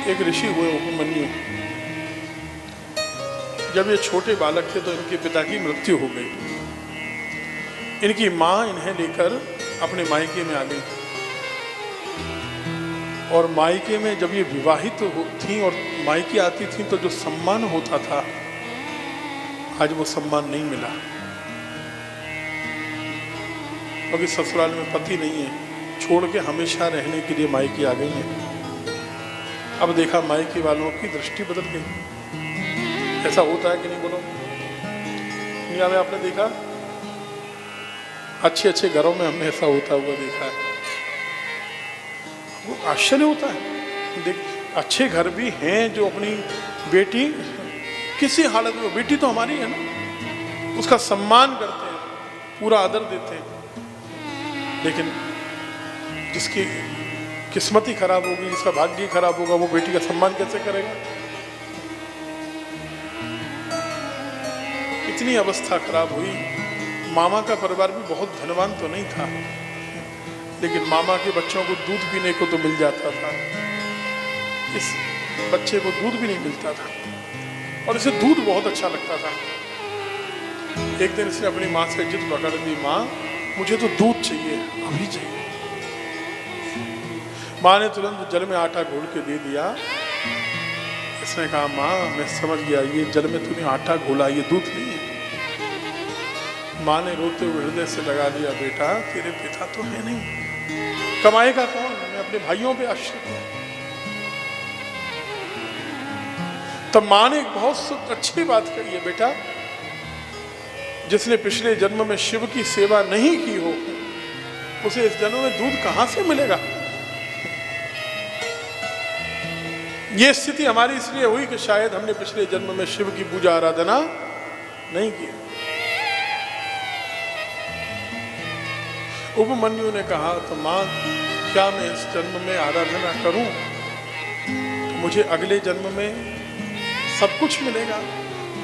एक ऋषि हुए उपमन्यु। जब ये छोटे बालक थे तो इनके पिता की मृत्यु हो गई। इनकी माँ इन्हें लेकर अपने मायके में आ गई और मायके में जब ये विवाहित थी और मायके आती थी तो जो सम्मान होता था आज वो सम्मान नहीं मिला, क्योंकि ससुराल में पति नहीं है, छोड़ के हमेशा रहने के लिए मायके आ गई हैं। अब देखा मायके वालों की दृष्टि बदल गई। ऐसा होता है कि नहीं बोलो? दुनिया में आपने देखा, अच्छे अच्छे घरों में हमने ऐसा होता हुआ देखा है। वो आश्चर्य होता है। देख, अच्छे घर भी हैं जो अपनी बेटी किसी हालत में, बेटी तो हमारी है ना, उसका सम्मान करते हैं, पूरा आदर देते हैं। लेकिन जिसकी किस्मत ही खराब होगी, जिसका भाग्य ही खराब होगा, वो बेटी का सम्मान कैसे करेगा? इतनी अवस्था खराब हुई। मामा का परिवार भी बहुत धनवान तो नहीं था, लेकिन मामा के बच्चों को दूध पीने को तो मिल जाता था, इस बच्चे को दूध भी नहीं मिलता था और इसे दूध बहुत अच्छा लगता था। एक दिन इसने अपनी माँ से जिद पकड़ ली, माँ मुझे तो दूध चाहिए, अभी चाहिए। माँ ने तुरंत जल में आटा घोल के दे दिया। इसने कहा, माँ मैं समझ गया, ये जल में तूने आटा घोला, ये दूध नहीं है। माँ ने रोते हुए हृदय से लगा लिया, बेटा तेरे पिता तो है नहीं, कमाएगा कौन? मैं अपने भाइयों पे आश्रित हूं। तब माँ ने एक बहुत अच्छी बात कही है, बेटा जिसने पिछले जन्म में शिव की सेवा नहीं की हो उसे इस जन्म में दूध कहां से मिलेगा? ये स्थिति हमारी इसलिए हुई कि शायद हमने पिछले जन्म में शिव की पूजा आराधना नहीं की। उपमन्यु ने कहा, तो माँ क्या मैं इस जन्म में आराधना करूं तो मुझे अगले जन्म में सब कुछ मिलेगा?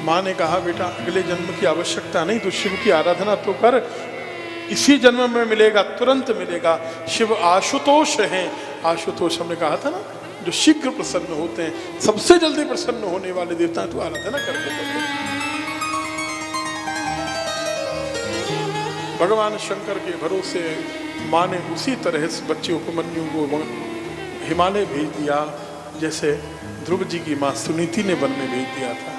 माँ ने कहा, बेटा अगले जन्म की आवश्यकता नहीं, तो शिव की आराधना तो कर, इसी जन्म में मिलेगा, तुरंत मिलेगा। शिव आशुतोष हैं। आशुतोष हमने कहा था ना, जो शीघ्र प्रसन्न होते हैं, सबसे जल्दी प्रसन्न होने वाले देवता हैं, तो आराधना करते करते। भगवान शंकर के भरोसे माँ ने उसी तरह इस बच्चे उपमन्यु को हिमालय भेज दिया जैसे ध्रुव जी की माँ सुनीति ने वन में भेज दिया था।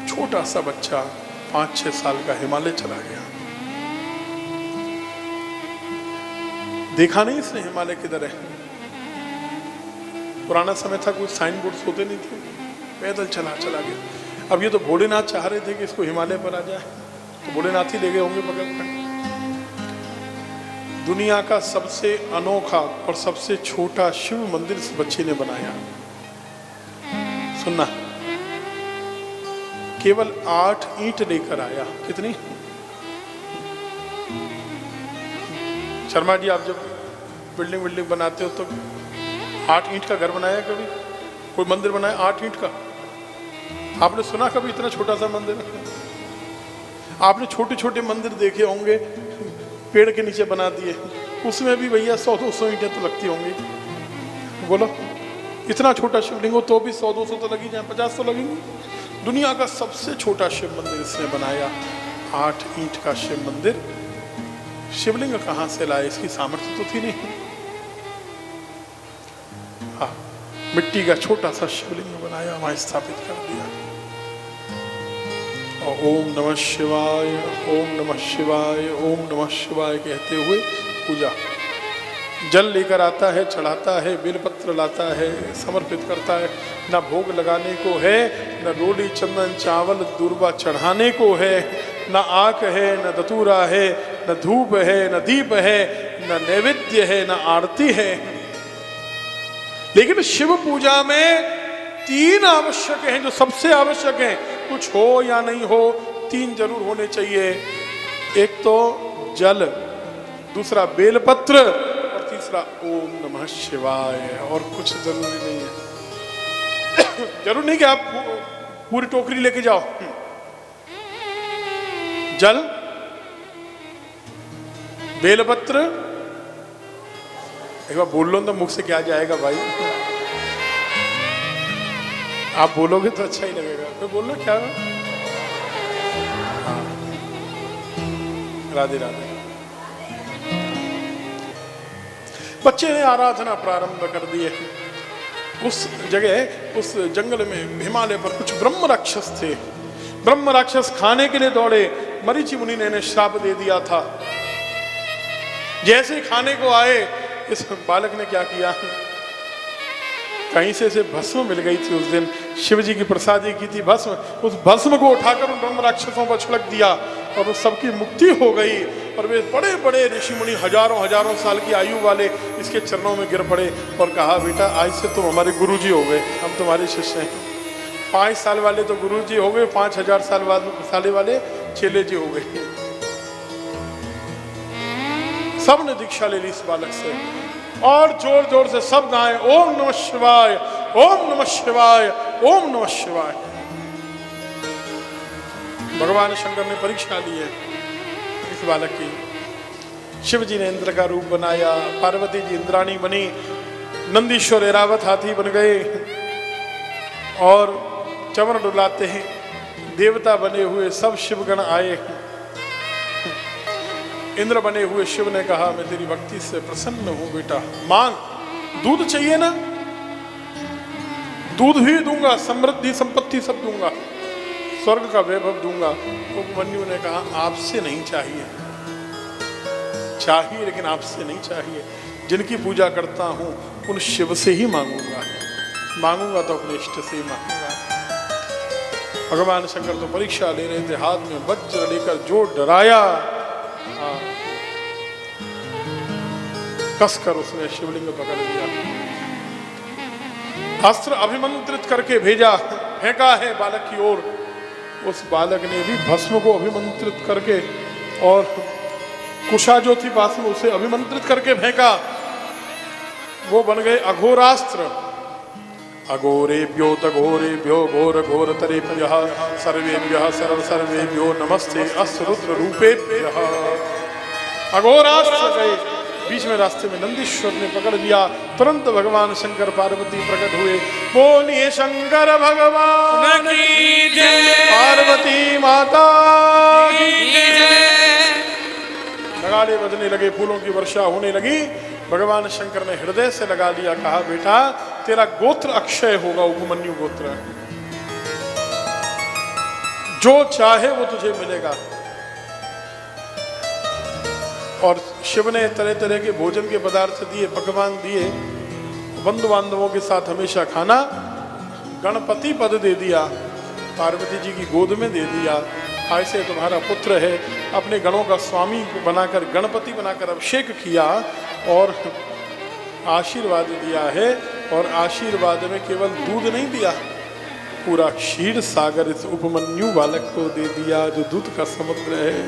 छोटा सा बच्चा 5-6 साल का हिमालय चला गया। देखा नहीं इसने हिमालय किधर है। पुराना समय था, कोई साइन बोर्ड होते नहीं थे, पैदल चला गया। अब ये तो भोलेनाथ चाह रहे थे कि इसको हिमालय पर आ जाए, तो भोलेनाथ ही ले गए होंगे पकड़ कर। दुनिया का सबसे अनोखा और सबसे छोटा शिव मंदिर इस बच्चे ने बनाया। सुनना, केवल 8 ईंट लेकर आया। कितनी? शर्मा जी, आप जब बिल्डिंग बनाते हो तो 8 ईंट का घर बनाया कभी? कोई मंदिर बनाया 8 ईंट का? आपने सुना कभी इतना छोटा सा मंदिर? आपने छोटे छोटे मंदिर देखे होंगे, पेड़ के नीचे बना दिए, उसमें भी भैया 100-200 ईंटें तो लगती होंगी। बोलो, इतना छोटा शिवलिंग हो तो भी 100-200 तो लगी जाए, 50 तो लगेंगे। दुनिया का सबसे छोटा शिव मंदिर इसने बनाया, 8 ईंट का शिव मंदिर। शिवलिंग कहां से लाए? इसकी सामर्थ्य तो थी नहीं। हाँ, मिट्टी का छोटा सा शिवलिंग बनाया, वहां स्थापित कर दिया। और ओम नमः शिवाय, ओम नमः शिवाय, ओम नमः शिवाय कहते हुए पूजा। जल लेकर आता है, चढ़ाता है, बेलपत्र लाता है, समर्पित करता है। ना भोग लगाने को है, न रोली चंदन चावल दूर्वा चढ़ाने को है, न आक है, न दतूरा है, न धूप है, न दीप है, न नैवेद्य है, न आरती है। लेकिन शिव पूजा में 3 आवश्यक हैं, जो सबसे आवश्यक हैं। कुछ हो या नहीं हो, 3 जरूर होने चाहिए। एक तो जल, दूसरा बेलपत्र और तीसरा ओम नमः शिवाय। और कुछ जरूरी नहीं है। जरूर नहीं कि आप पूरी टोकरी लेके जाओ। जल, बेलपत्र, एक बार बोल लो तो मुख से क्या जाएगा भाई, आप बोलोगे तो अच्छा ही लगेगा। तो बोल लो क्या। हाँ, राधे राधे। बच्चे ने आराधना प्रारंभ कर दी है। उस जगह, उस जंगल में हिमालय पर कुछ ब्रह्म राक्षस थे। ब्रह्म राक्षस खाने के लिए दौड़े। मरीचि मुनि ने श्राप दे दिया था। जैसे खाने को आए, इस बालक ने क्या किया, कहीं से भस्म मिल गई थी उस दिन, शिव जी की प्रसादी की थी भस्म, उस भस्म को उठाकर उन ब्रह्म राक्षसों पर छिड़क दिया और उस सबकी मुक्ति हो गई। और वे बड़े बड़े ऋषि मुनि, हजारों हजारों साल की आयु वाले, इसके चरणों में गिर पड़े और कहा, बेटा आज से तुम हमारे गुरुजी हो गए, हम तुम्हारे शिष्य हैं। 5 साल वाले तो गुरुजी हो गए, 5000 साल वाले चेले जी हो गए। सब ने दीक्षा ले ली इस बालक से और जोर जोर से सब गाएं, ओम नमः शिवाय, ओम नमः शिवाय, ओम नमः शिवाय। भगवान शंकर ने परीक्षा ली है इस बालक की। शिव जी ने इंद्र का रूप बनाया, पार्वती जी इंद्राणी बनी, नंदीश्वर ऐरावत हाथी बन गए और चमर डुलाते हैं देवता बने हुए सब शिवगण आए। इंद्र बने हुए शिव ने कहा, मैं तेरी भक्ति से प्रसन्न हूं बेटा, मांग। दूध चाहिए ना, दूध ही दूंगा, समृद्धि संपत्ति सब दूंगा, स्वर्ग का वैभव दूंगा। उपमन्यु ने कहा, आपसे नहीं चाहिए, चाहिए लेकिन आपसे नहीं चाहिए। जिनकी पूजा करता हूं उन शिव से ही मांगूंगा, मांगूंगा तो अपने इष्ट से ही मांगूंगा। भगवान शंकर तो परीक्षा ले रहे थे, हाथ में वज्र लेकर जो डराया, कसकर उसने शिवलिंग पकड़ लिया, अस्त्र अभिमंत्रित करके भेजा, फेंका है बालक की ओर। उस बालक ने भी भस्म को अभिमंत्रित करके और कुशा जो थी भस्म उसे अभिमंत्रित करके फेंका, वो बन गए अघोरास्त्र। अघोरेभ्यो तघोरेभ्यो घोर घोरतरेभ्यः सर्वेभ्यः सर्व सर्वेभ्यो नमस्ते अस्य रुद्र रूपेभ्यः। अघोरास्त्र गए। बीच में रास्ते में नंदीश्वर ने पकड़ लिया, तुरंत भगवान शंकर पार्वती प्रकट हुए। बोलिए शंकर भगवान की जय, पार्वती माता की जय। नगाड़े बजने लगे, फूलों की वर्षा होने लगी। भगवान शंकर ने हृदय से लगा लिया, कहा, बेटा तेरा गोत्र अक्षय होगा, उपमन्यु गोत्र, जो चाहे वो तुझे मिलेगा। और शिव ने तरह तरह के भोजन के पदार्थ दिए, पकवान दिए, बंधु बांधवों के साथ हमेशा खाना। गणपति पद दे दिया, पार्वती जी की गोद में दे दिया, ऐसे तुम्हारा पुत्र है। अपने गणों का स्वामी बनाकर, गणपति बनाकर अभिषेक किया और आशीर्वाद दिया है। और आशीर्वाद में केवल दूध नहीं दिया, पूरा क्षीर सागर इस उपमन्यु बालक को दे दिया, जो दूध का समुद्र है।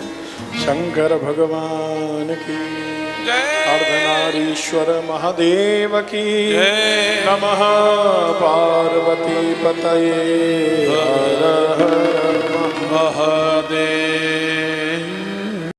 शंकर भगवान की जय, अर्धनारीश्वर महादेव की जय, नमः पार्वती पतये हर हर महादेव।